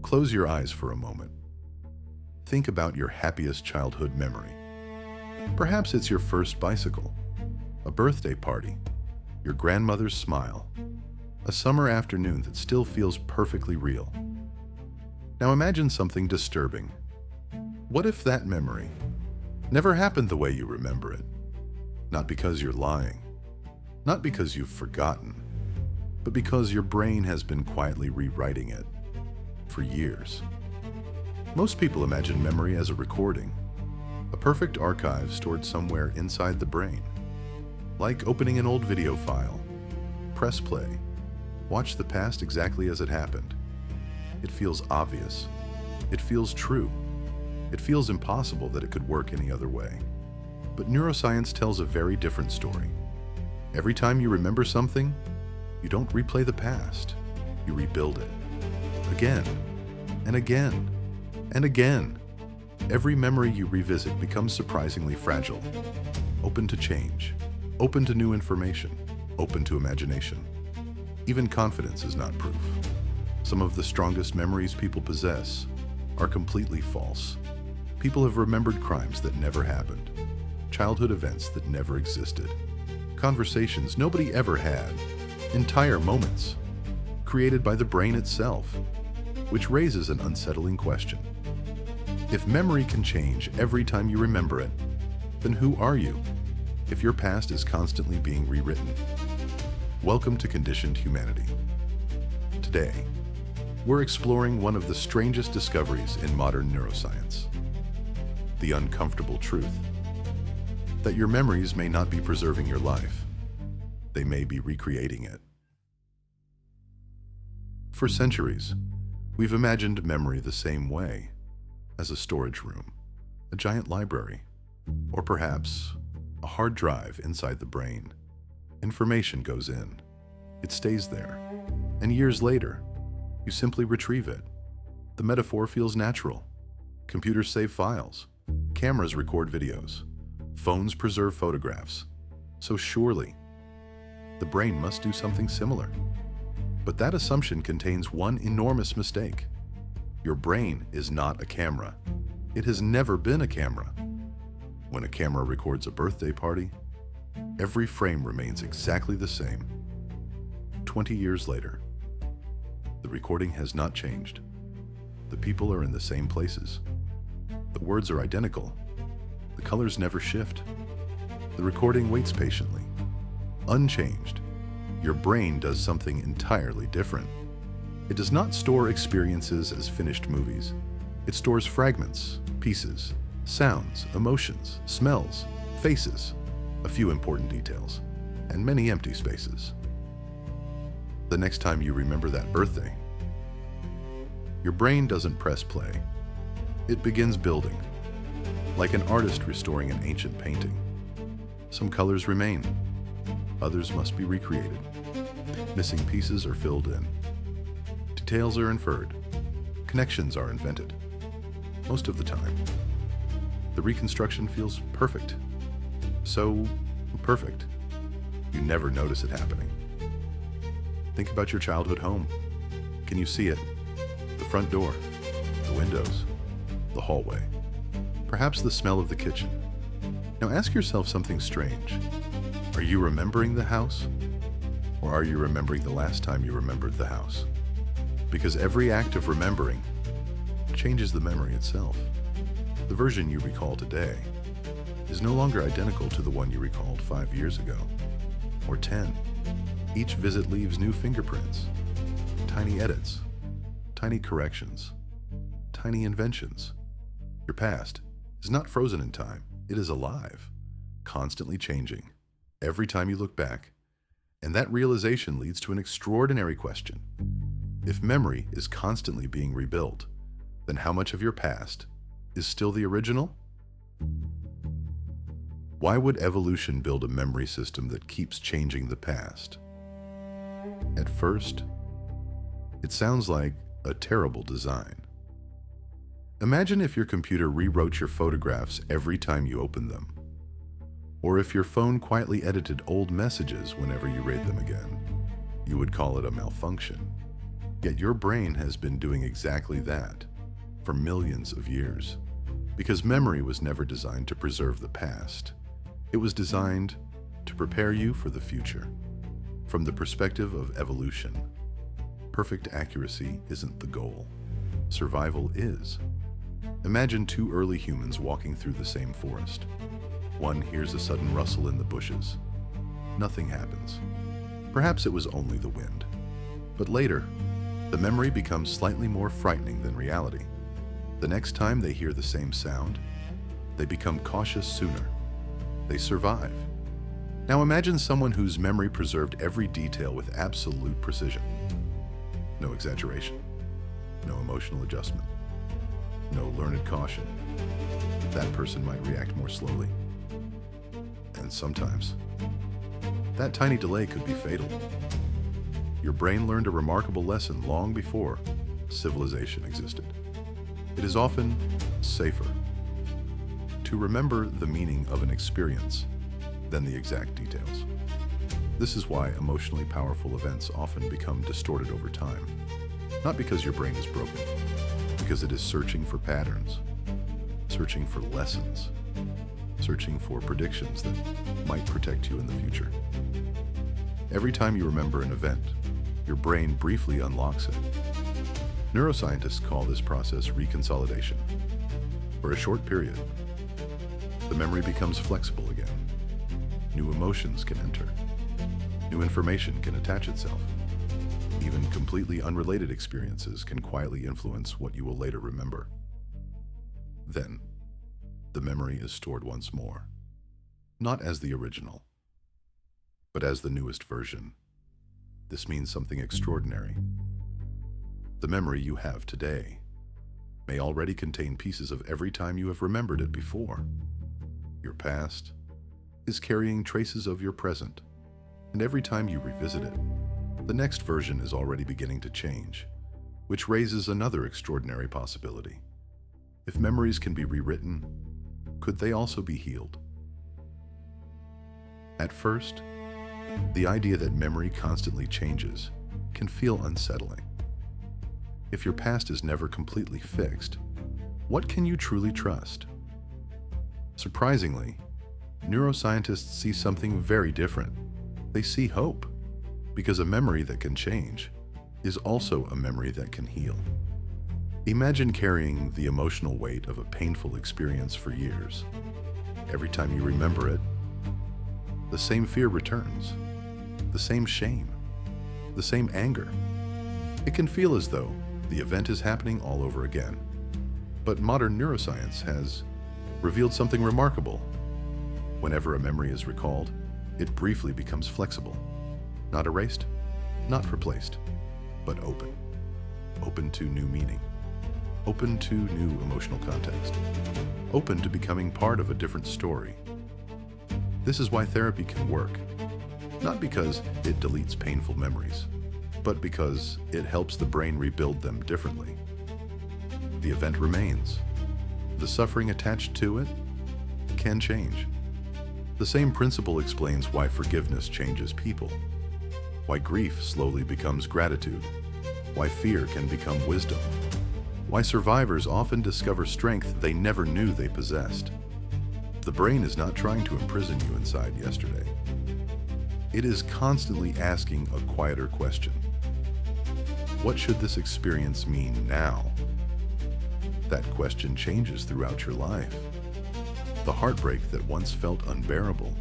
Close your eyes for a moment. Think about your happiest childhood memory. Perhaps it's your first bicycle, a birthday party, your grandmother's smile, a summer afternoon that still feels perfectly real. Now imagine something disturbing. What if that memory never happened the way you remember it? Not because you're lying, not because you've forgotten, but because your brain has been quietly rewriting it for years. Most people imagine memory as a recording, a perfect archive stored somewhere inside the brain. Like opening an old video file, press play, watch the past exactly as it happened. It feels obvious. It feels true. It feels impossible that it could work any other way. But neuroscience tells a very different story. Every time you remember something, you don't replay the past. You rebuild it. Again, and again, and again. Every memory you revisit becomes surprisingly fragile, open to change, open to new information, open to imagination. Even confidence is not proof. Some of the strongest memories people possess are completely false. People have remembered crimes that never happened, childhood events that never existed, conversations nobody ever had, entire moments created by the brain itself, which raises an unsettling question. If memory can change every time you remember it, then who are you if your past is constantly being rewritten? Welcome to Conditioned Humanity. Today, we're exploring one of the strangest discoveries in modern neuroscience: the uncomfortable truth that your memories may not be preserving your life, they may be recreating it. For centuries, we've imagined memory the same way, as a storage room, a giant library, or perhaps a hard drive inside the brain. Information goes in, it stays there, and years later, you simply retrieve it. The metaphor feels natural. Computers save files, cameras record videos, phones preserve photographs. So surely, the brain must do something similar. But that assumption contains one enormous mistake. Your brain is not a camera. It has never been a camera. When a camera records a birthday party, every frame remains exactly the same. 20 years later, the recording has not changed. The people are in the same places. The words are identical. The colors never shift. The recording waits patiently. Unchanged, your brain does something entirely different. It does not store experiences as finished movies. It stores fragments, pieces, sounds, emotions, smells, faces, a few important details, and many empty spaces. The next time you remember that birthday, your brain doesn't press play. It begins building, like an artist restoring an ancient painting. Some colors remain, others must be recreated. Missing pieces are filled in. Details are inferred. Connections are invented. Most of the time, the reconstruction feels perfect. So perfect, you never notice it happening. Think about your childhood home. Can you see it? The front door, the windows, the hallway, perhaps the smell of the kitchen. Now ask yourself something strange. Are you remembering the house? Or are you remembering the last time you remembered the house? Because every act of remembering changes the memory itself. The version you recall today is no longer identical to the one you recalled 5 years ago, or 10. Each visit leaves new fingerprints, tiny edits, tiny corrections, tiny inventions. Your past is not frozen in time. It is alive, constantly changing, every time you look back. And that realization leads to an extraordinary question. If memory is constantly being rebuilt, then how much of your past is still the original? Why would evolution build a memory system that keeps changing the past? At first, it sounds like a terrible design. Imagine if your computer rewrote your photographs every time you opened them, or if your phone quietly edited old messages whenever you read them again. You would call it a malfunction. Yet your brain has been doing exactly that for millions of years. Because memory was never designed to preserve the past. It was designed to prepare you for the future. From the perspective of evolution, perfect accuracy isn't the goal. Survival is. Imagine two early humans walking through the same forest. One hears a sudden rustle in the bushes. Nothing happens. Perhaps it was only the wind. But later, the memory becomes slightly more frightening than reality. The next time they hear the same sound, they become cautious sooner. They survive. Now imagine someone whose memory preserved every detail with absolute precision. No exaggeration. No emotional adjustment. No learned caution. That person might react more slowly. And sometimes, that tiny delay could be fatal. Your brain learned a remarkable lesson long before civilization existed. It is often safer to remember the meaning of an experience than the exact details. This is why emotionally powerful events often become distorted over time. Not because your brain is broken, because it is searching for patterns, searching for lessons, searching for predictions that might protect you in the future. Every time you remember an event, your brain briefly unlocks it. Neuroscientists call this process reconsolidation. For a short period, the memory becomes flexible again. New emotions can enter. New information can attach itself. Even completely unrelated experiences can quietly influence what you will later remember. Then, the memory is stored once more, not as the original, but as the newest version. This means something extraordinary. The memory you have today may already contain pieces of every time you have remembered it before. Your past is carrying traces of your present, and every time you revisit it, the next version is already beginning to change, which raises another extraordinary possibility. If memories can be rewritten, could they also be healed? At first, the idea that memory constantly changes can feel unsettling. If your past is never completely fixed, what can you truly trust? Surprisingly, neuroscientists see something very different. They see hope, because a memory that can change is also a memory that can heal. Imagine carrying the emotional weight of a painful experience for years. Every time you remember it, the same fear returns, the same shame, the same anger. It can feel as though the event is happening all over again. But modern neuroscience has revealed something remarkable. Whenever a memory is recalled, it briefly becomes flexible. Not erased, not replaced, but open. Open to new meaning. Open to new emotional context. Open to becoming part of a different story. This is why therapy can work. Not because it deletes painful memories, but because it helps the brain rebuild them differently. The event remains. The suffering attached to it can change. The same principle explains why forgiveness changes people, why grief slowly becomes gratitude, why fear can become wisdom, why survivors often discover strength they never knew they possessed. The brain is not trying to imprison you inside yesterday. It is constantly asking a quieter question. What should this experience mean now? That question changes throughout your life. The heartbreak that once felt unbearable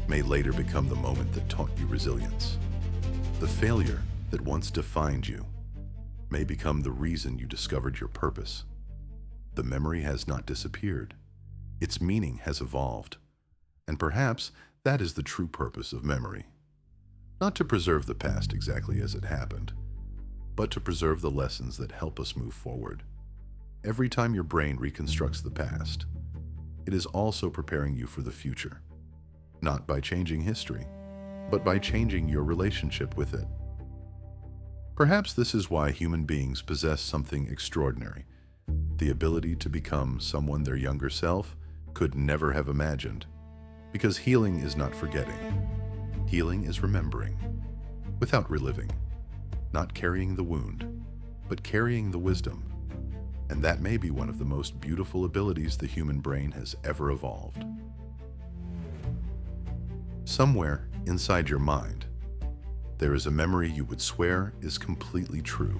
may later become the moment that taught you resilience. The failure that once defined you may become the reason you discovered your purpose. The memory has not disappeared. Its meaning has evolved. And perhaps that is the true purpose of memory. Not to preserve the past exactly as it happened, but to preserve the lessons that help us move forward. Every time your brain reconstructs the past, it is also preparing you for the future. Not by changing history, but by changing your relationship with it. Perhaps this is why human beings possess something extraordinary, the ability to become someone their younger self could never have imagined. Because healing is not forgetting. Healing is remembering, without reliving. not carrying the wound, but carrying the wisdom. And that may be one of the most beautiful abilities the human brain has ever evolved. Somewhere inside your mind, there is a memory you would swear is completely true.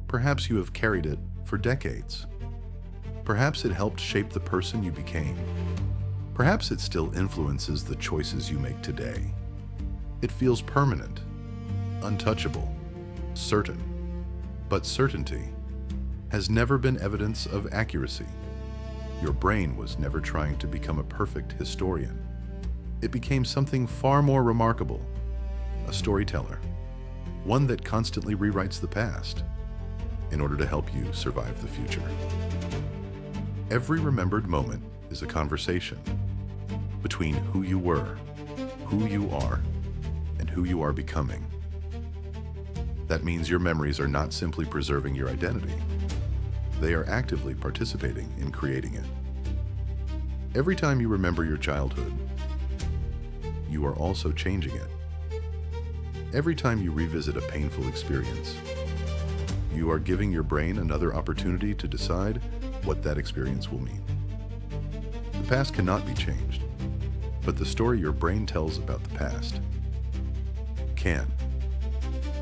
Perhaps you have carried it for decades. Perhaps it helped shape the person you became. Perhaps it still influences the choices you make today. It feels permanent, untouchable, certain. But certainty has never been evidence of accuracy. Your brain was never trying to become a perfect historian. It became something far more remarkable, a storyteller, one that constantly rewrites the past in order to help you survive the future. Every remembered moment is a conversation between who you were, who you are, and who you are becoming. That means your memories are not simply preserving your identity. They are actively participating in creating it. Every time you remember your childhood, you are also changing it. Every time you revisit a painful experience, you are giving your brain another opportunity to decide what that experience will mean. The past cannot be changed, but the story your brain tells about the past can.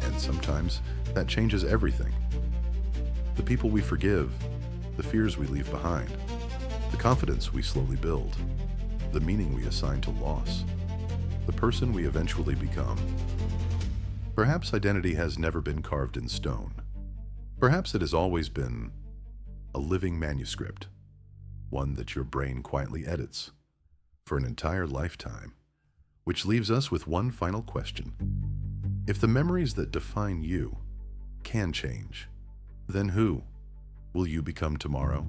And sometimes that changes everything. The people we forgive, the fears we leave behind, the confidence we slowly build, the meaning we assign to loss, the person we eventually become. Perhaps identity has never been carved in stone. Perhaps it has always been a living manuscript, one that your brain quietly edits for an entire lifetime, which leaves us with one final question. If the memories that define you can change, then who will you become tomorrow?